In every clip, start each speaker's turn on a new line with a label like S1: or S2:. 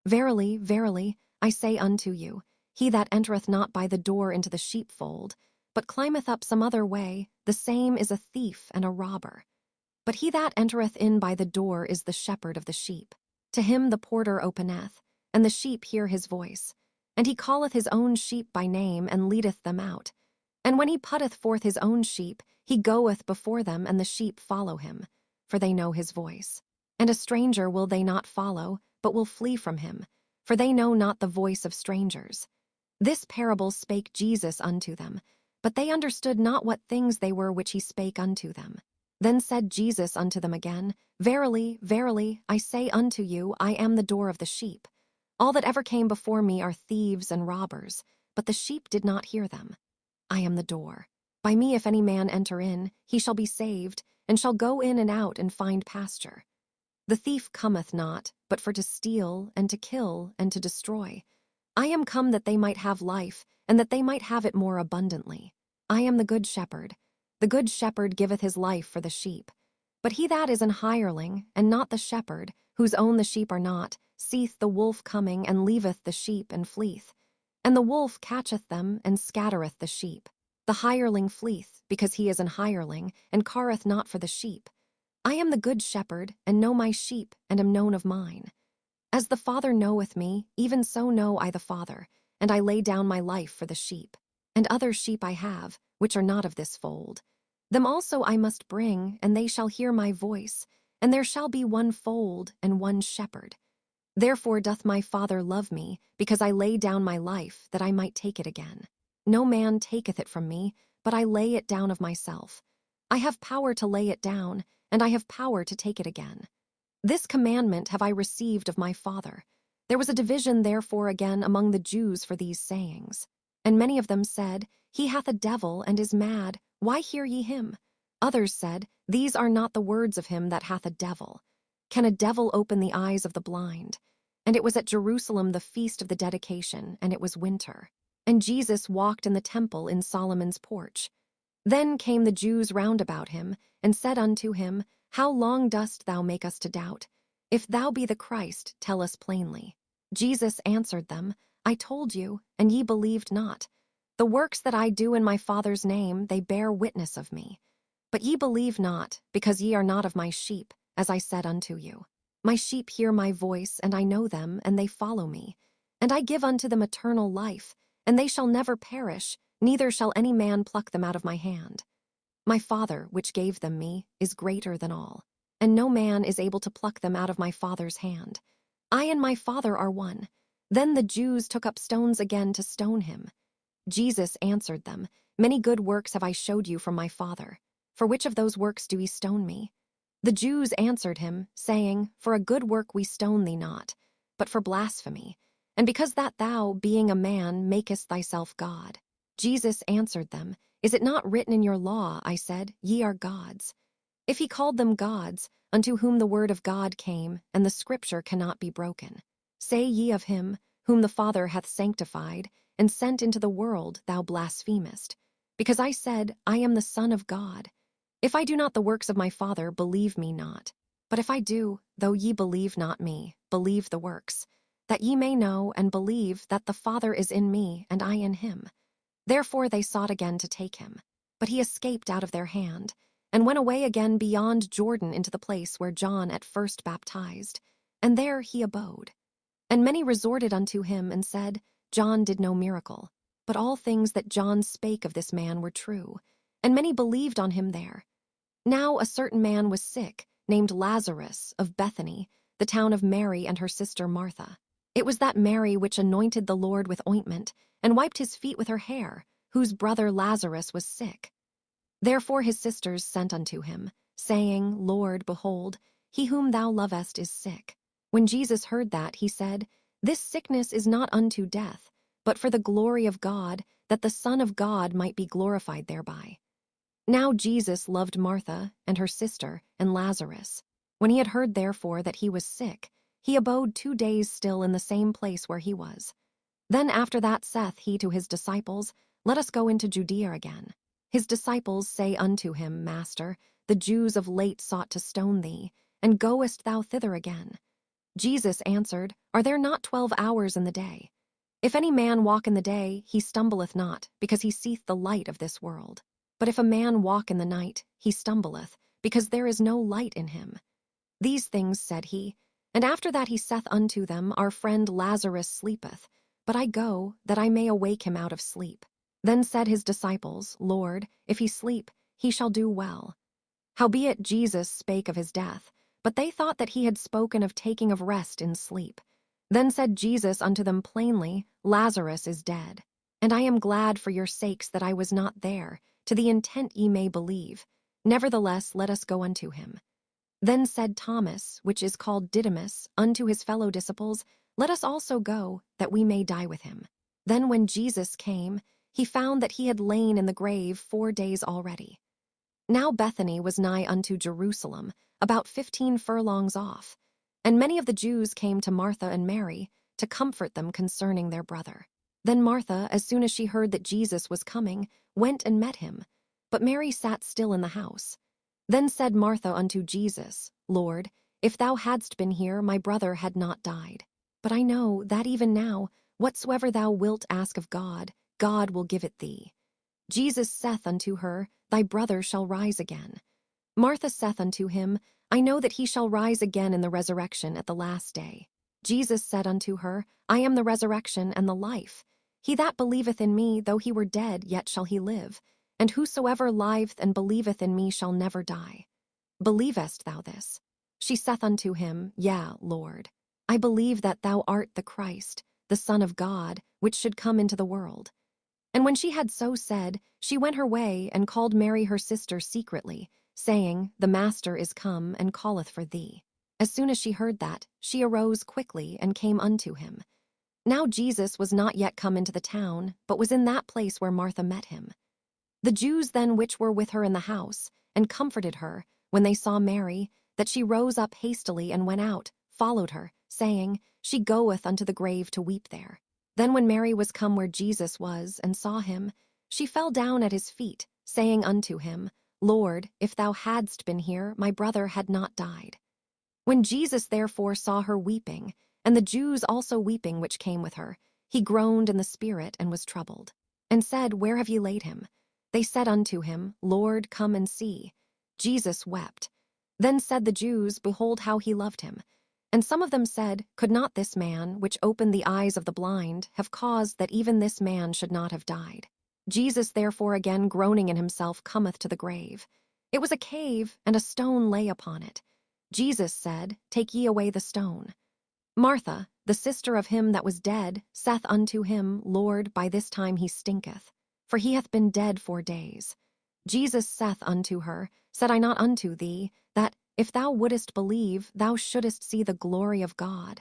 S1: Verily, verily, I say unto you, he that entereth not by the door into the sheepfold, but climbeth up some other way, the same is a thief and a robber. But he that entereth in by the door is the shepherd of the sheep. To him the porter openeth, and the sheep hear his voice. And he calleth his own sheep by name, and leadeth them out. And when he putteth forth his own sheep, he goeth before them, and the sheep follow him, for they know his voice. And a stranger will they not follow, but will flee from him, for they know not the voice of strangers. This parable spake Jesus unto them, but they understood not what things they were which he spake unto them. Then said Jesus unto them again, Verily, verily, I say unto you, I am the door of the sheep. All that ever came before me are thieves and robbers, but the sheep did not hear them. I am the door. By me if any man enter in, he shall be saved, and shall go in and out and find pasture. The thief cometh not, but for to steal, and to kill, and to destroy. I am come that they might have life, and that they might have it more abundantly. I am the good shepherd. The good shepherd giveth his life for the sheep. But he that is an hireling, and not the shepherd, whose own the sheep are not, seeth the wolf coming, and leaveth the sheep, and fleeth. And the wolf catcheth them, and scattereth the sheep. The hireling fleeth, because he is an hireling, and careth not for the sheep. I am the good shepherd, and know my sheep, and am known of mine. As the Father knoweth me, even so know I the Father, and I lay down my life for the sheep. And other sheep I have, which are not of this fold. Them also I must bring, and they shall hear my voice, and there shall be one fold and one shepherd. Therefore doth my Father love me, because I lay down my life, that I might take it again. No man taketh it from me, but I lay it down of myself. I have power to lay it down, and I have power to take it again. This commandment have I received of my Father. There was a division therefore again among the Jews for these sayings. And many of them said, He hath a devil, and is mad. Why hear ye him? Others said, These are not the words of him that hath a devil. Can a devil open the eyes of the blind? And it was at Jerusalem the feast of the dedication, and it was winter. And Jesus walked in the temple in Solomon's porch. Then came the Jews round about him, and said unto him, How long dost thou make us to doubt? If thou be the Christ, tell us plainly. Jesus answered them, I told you, and ye believed not. The works that I do in my Father's name, they bear witness of me. But ye believe not, because ye are not of my sheep, as I said unto you. My sheep hear my voice, and I know them, and they follow me. And I give unto them eternal life, and they shall never perish, neither shall any man pluck them out of my hand. My Father, which gave them me, is greater than all, and no man is able to pluck them out of my Father's hand. I and my Father are one. Then the Jews took up stones again to stone him. Jesus answered them, Many good works have I showed you from my Father. For which of those works do ye stone me? The Jews answered him, saying, For a good work we stone thee not, but for blasphemy, and because that thou, being a man, makest thyself God. Jesus answered them, Is it not written in your law, I said, Ye are gods? If he called them gods, unto whom the word of God came, and the scripture cannot be broken. Say ye of him, whom the Father hath sanctified, and sent into the world, thou blasphemest. Because I said, I am the Son of God. If I do not the works of my Father, believe me not. But if I do, though ye believe not me, believe the works, that ye may know and believe that the Father is in me, and I in him. Therefore they sought again to take him. But he escaped out of their hand, and went away again beyond Jordan into the place where John at first baptized, and there he abode. And many resorted unto him, and said, John did no miracle, but all things that John spake of this man were true, and many believed on him there. Now a certain man was sick, named Lazarus, of Bethany, the town of Mary and her sister Martha. It was that Mary which anointed the Lord with ointment, and wiped his feet with her hair, whose brother Lazarus was sick. Therefore his sisters sent unto him, saying, Lord, behold, he whom thou lovest is sick. When Jesus heard that, he said, This sickness is not unto death, but for the glory of God, that the Son of God might be glorified thereby. Now Jesus loved Martha, and her sister, and Lazarus. When he had heard therefore that he was sick, he abode 2 days still in the same place where he was. Then after that saith he to his disciples, Let us go into Judea again. His disciples say unto him, Master, the Jews of late sought to stone thee, and goest thou thither again? Jesus answered, Are there not 12 hours in the day? If any man walk in the day, he stumbleth not, because he seeth the light of this world. But if a man walk in the night, he stumbleth, because there is no light in him. These things said he, and after that he saith unto them, Our friend Lazarus sleepeth, but I go, that I may awake him out of sleep. Then said his disciples, Lord, if he sleep, he shall do well. Howbeit Jesus spake of his death, but they thought that he had spoken of taking of rest in sleep. Then said Jesus unto them plainly, Lazarus is dead. And I am glad for your sakes that I was not there, to the intent ye may believe. Nevertheless, let us go unto him. Then said Thomas, which is called Didymus, unto his fellow disciples, Let us also go, that we may die with him. Then when Jesus came, he found that he had lain in the grave 4 days already. Now Bethany was nigh unto Jerusalem, about 15 furlongs off. And many of the Jews came to Martha and Mary to comfort them concerning their brother. Then Martha, as soon as she heard that Jesus was coming, went and met him. But Mary sat still in the house. Then said Martha unto Jesus, Lord, if thou hadst been here, my brother had not died. But I know that even now, whatsoever thou wilt ask of God, God will give it thee. Jesus saith unto her, Thy brother shall rise again. Martha saith unto him, I know that he shall rise again in the resurrection at the last day. Jesus said unto her, I am the resurrection and the life. He that believeth in me, though he were dead, yet shall he live. And whosoever liveth and believeth in me shall never die. Believest thou this? She saith unto him, Yea, Lord. I believe that thou art the Christ, the Son of God, which should come into the world. And when she had so said, she went her way and called Mary her sister secretly, saying, The Master is come and calleth for thee. As soon as she heard that, she arose quickly and came unto him. Now Jesus was not yet come into the town, but was in that place where Martha met him. The Jews then which were with her in the house, and comforted her, when they saw Mary, that she rose up hastily and went out, followed her, saying, She goeth unto the grave to weep there. Then when Mary was come where Jesus was, and saw him, she fell down at his feet, saying unto him, Lord, if thou hadst been here, my brother had not died. When Jesus therefore saw her weeping, and the Jews also weeping which came with her, he groaned in the spirit and was troubled, and said, Where have ye laid him? They said unto him, Lord, come and see. Jesus wept. Then said the Jews, Behold how he loved him. And some of them said, Could not this man, which opened the eyes of the blind, have caused that even this man should not have died? Jesus therefore again groaning in himself cometh to the grave. It was a cave, and a stone lay upon it. Jesus said, Take ye away the stone. Martha, the sister of him that was dead, saith unto him, Lord, by this time he stinketh, for he hath been dead 4 days. Jesus saith unto her, Said I not unto thee, that, if thou wouldest believe, thou shouldest see the glory of God?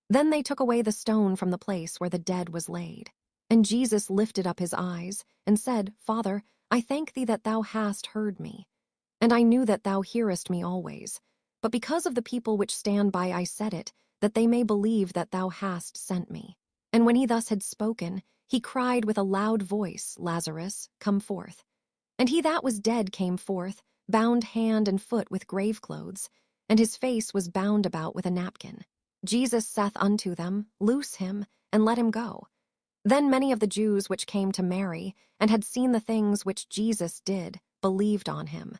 S1: Then they took away the stone from the place where the dead was laid. And Jesus lifted up his eyes, and said, Father, I thank thee that thou hast heard me. And I knew that thou hearest me always. But because of the people which stand by I said it, that they may believe that thou hast sent me. And when he thus had spoken, he cried with a loud voice, Lazarus, come forth. And he that was dead came forth, bound hand and foot with grave clothes, and his face was bound about with a napkin. Jesus saith unto them, Loose him, and let him go. Then many of the Jews which came to Mary, and had seen the things which Jesus did, believed on him.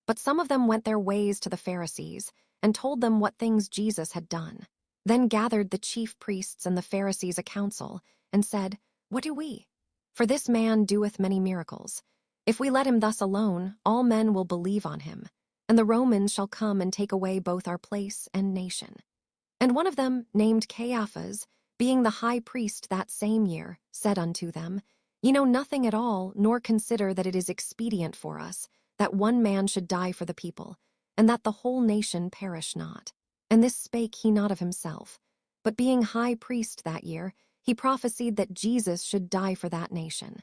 S1: But some of them went their ways to the Pharisees, and told them what things Jesus had done. Then gathered the chief priests and the Pharisees a council, and said, What do we? For this man doeth many miracles. If we let him thus alone, all men will believe on him, and the Romans shall come and take away both our place and nation. And one of them, named Caiaphas, being the high priest that same year, said unto them, Ye know nothing at all, nor consider that it is expedient for us, that one man should die for the people, and that the whole nation perish not. And this spake he not of himself, but being high priest that year, he prophesied that Jesus should die for that nation.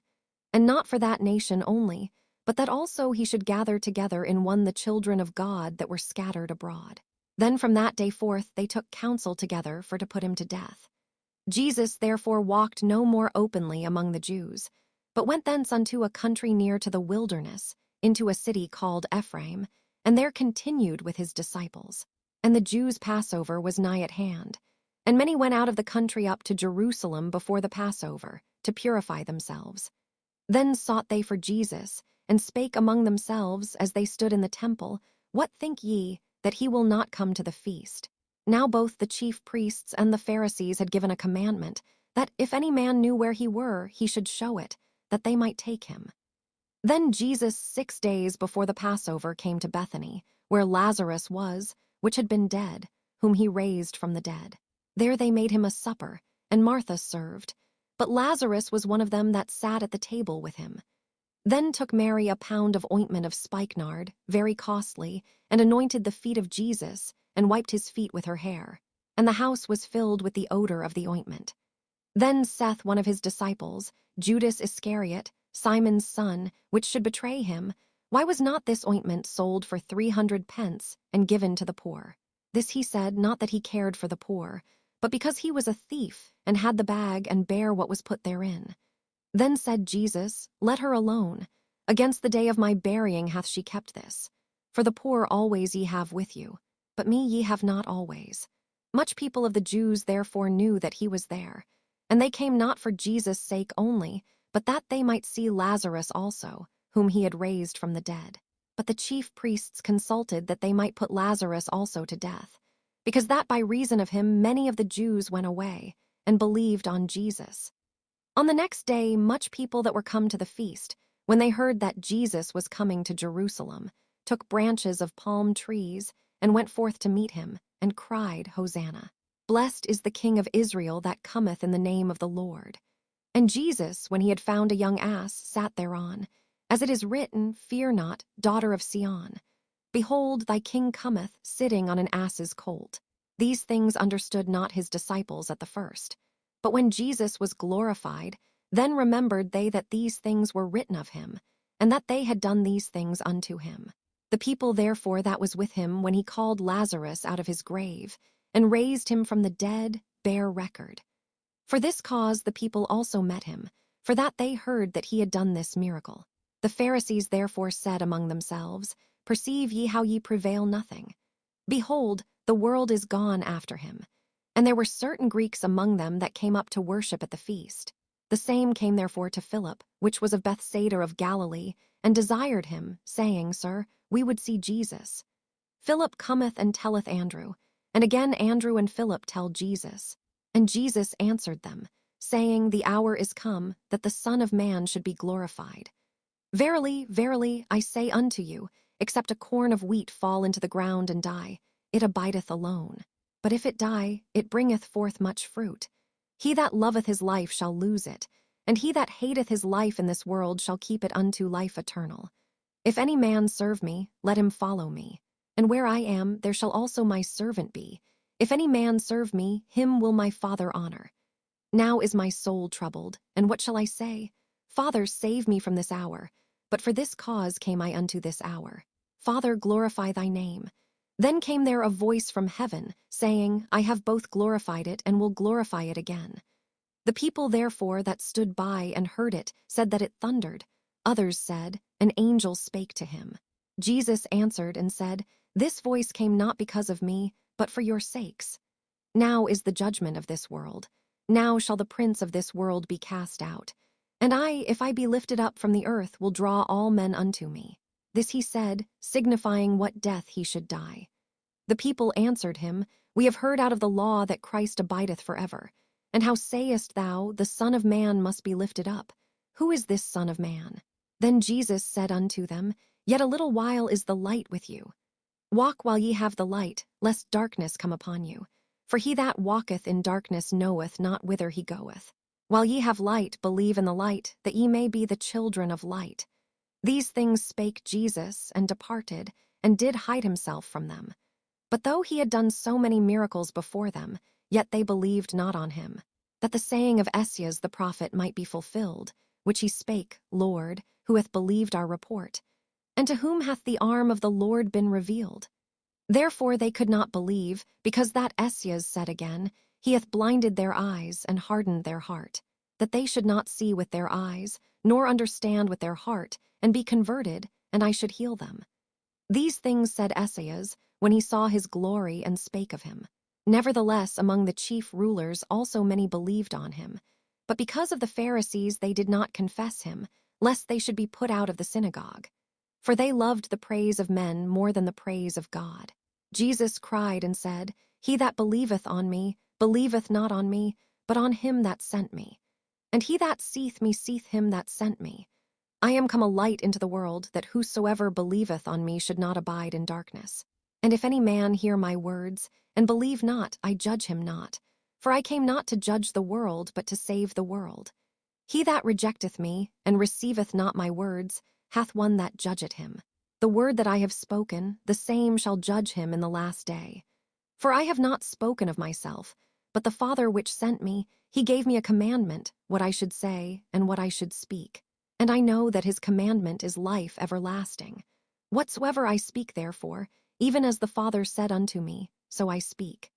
S1: And not for that nation only, but that also he should gather together in one the children of God that were scattered abroad. Then from that day forth they took counsel together for to put him to death. Jesus therefore walked no more openly among the Jews, but went thence unto a country near to the wilderness, into a city called Ephraim, and there continued with his disciples. and the Jews' Passover was nigh at hand. And many went out of the country up to Jerusalem before the Passover, to purify themselves. Then sought they for Jesus, and spake among themselves as they stood in the temple, What think ye, that he will not come to the feast? Now both the chief priests and the Pharisees had given a commandment, that if any man knew where he were, he should show it, that they might take him. Then Jesus 6 days before the Passover came to Bethany, where Lazarus was, which had been dead, whom he raised from the dead. There they made him a supper, and Martha served. But Lazarus was one of them that sat at the table with him. Then took Mary a pound of ointment of spikenard, very costly, and anointed the feet of Jesus, and wiped his feet with her hair. And the house was filled with the odor of the ointment. Then saith one of his disciples, Judas Iscariot, Simon's son, which should betray him, Why was not this ointment sold for 300 pence, and given to the poor? This he said, not that he cared for the poor, but because he was a thief, and had the bag, and bare what was put therein. Then said Jesus, Let her alone. Against the day of my burying hath she kept this. For the poor always ye have with you, but me ye have not always. Much people of the Jews therefore knew that he was there. And they came not for Jesus' sake only, but that they might see Lazarus also, whom he had raised from the dead. But the chief priests consulted that they might put Lazarus also to death, because that by reason of him many of the Jews went away, and believed on Jesus. On the next day much people that were come to the feast, when they heard that Jesus was coming to Jerusalem, took branches of palm trees, and went forth to meet him, and cried, Hosanna. Blessed is the King of Israel that cometh in the name of the Lord. And Jesus, when he had found a young ass, sat thereon. As it is written, Fear not, daughter of Sion. Behold, thy king cometh, sitting on an ass's colt. These things understood not his disciples at the first. But when Jesus was glorified, then remembered they that these things were written of him, and that they had done these things unto him. The people therefore that was with him when he called Lazarus out of his grave, and raised him from the dead, bear record. For this cause the people also met him, for that they heard that he had done this miracle. The Pharisees therefore said among themselves, Perceive ye how ye prevail nothing? Behold, the world is gone after him. And there were certain Greeks among them that came up to worship at the feast. The same came therefore to Philip, which was of Bethsaida of Galilee, and desired him, saying, Sir, we would see Jesus. Philip cometh and telleth Andrew, and again Andrew and Philip tell Jesus. And Jesus answered them, saying, The hour is come, that the Son of Man should be glorified. Verily, verily, I say unto you, except a corn of wheat fall into the ground and die, it abideth alone. But if it die, it bringeth forth much fruit. He that loveth his life shall lose it, and he that hateth his life in this world shall keep it unto life eternal. If any man serve me, let him follow me. And where I am, there shall also my servant be. If any man serve me, him will my Father honor. Now is my soul troubled, and what shall I say? Father, save me from this hour. But for this cause came I unto this hour. Father, glorify thy name. Then came there a voice from heaven, saying, I have both glorified it, and will glorify it again. The people therefore that stood by and heard it said that it thundered. Others said, An angel spake to him. Jesus answered and said, This voice came not because of me, but for your sakes. Now is the judgment of this world. Now shall the prince of this world be cast out. And I, if I be lifted up from the earth, will draw all men unto me. This he said, signifying what death he should die. The people answered him, We have heard out of the law that Christ abideth forever. And how sayest thou, the Son of Man must be lifted up? Who is this Son of Man? Then Jesus said unto them, Yet a little while is the light with you. Walk while ye have the light, lest darkness come upon you. For he that walketh in darkness knoweth not whither he goeth. While ye have light, believe in the light, that ye may be the children of light. These things spake Jesus, and departed, and did hide himself from them. But though he had done so many miracles before them, yet they believed not on him, that the saying of Esaias the prophet might be fulfilled, which he spake, Lord, who hath believed our report? And to whom hath the arm of the Lord been revealed? Therefore they could not believe, because that Esaias said again, He hath blinded their eyes and hardened their heart, that they should not see with their eyes, nor understand with their heart, and be converted, and I should heal them. These things said Esaias, when he saw his glory and spake of him. Nevertheless, among the chief rulers also many believed on him. But because of the Pharisees they did not confess him, lest they should be put out of the synagogue. For they loved the praise of men more than the praise of God. Jesus cried and said, He that believeth on me, believeth not on me, but on him that sent me. And he that seeth me seeth him that sent me. I am come a light into the world, that whosoever believeth on me should not abide in darkness. And if any man hear my words, and believe not, I judge him not. For I came not to judge the world, but to save the world. He that rejecteth me, and receiveth not my words, hath one that judgeth him. The word that I have spoken, the same shall judge him in the last day. For I have not spoken of myself, but the Father which sent me, he gave me a commandment, what I should say, and what I should speak. And I know that his commandment is life everlasting. Whatsoever I speak therefore, even as the Father said unto me, so I speak.